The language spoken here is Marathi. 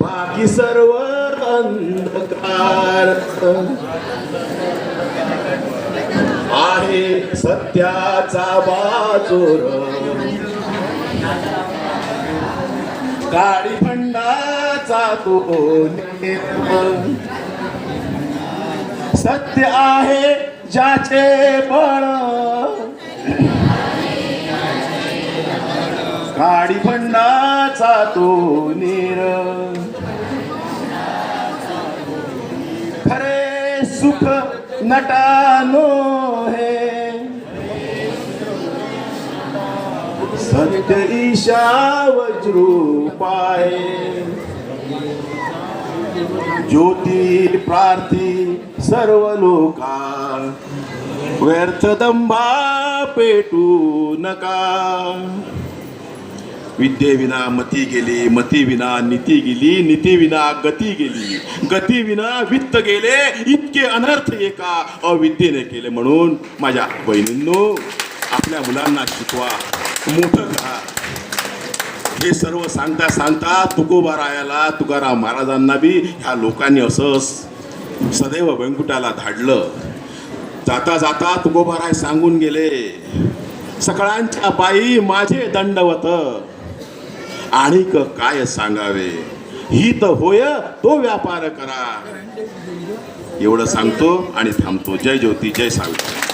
बाकी सर्व अंधकार आहे सत्याचा बाजूर काळी फंडाचा तो सत्य आहे ज्याचे बळ काळी फंडाचा तो नीर खरे सुख नटानो है सत्य ईशा वज्रूपाय ज्योती प्रार्थी सर्व लोका व्यर्थ दंभा पेटू नका विद्येविना मती गेली मती विना नीती गेली नीती विना गती गेली गती विना वित्त गेले इतके अनर्थ एका अविद्येने केले म्हणून माझ्या बहिणींनो आपल्या मुलांना शिकवा मोठं करा हे सर्व सांगता सांगता तुकोबारायाला तुकाराम महाराजांना बी ह्या लोकांनी असं सदैव वैकुंठाला धाडलं जाता जाता तुकोबाराय सांगून गेले सगळ्यांच्या पायी माझे दंडवत आणिक काय सांगावे ही तर होय तो व्यापार करा एवढं सांगतो आणि थांबतो जय ज्योती जय सावित्री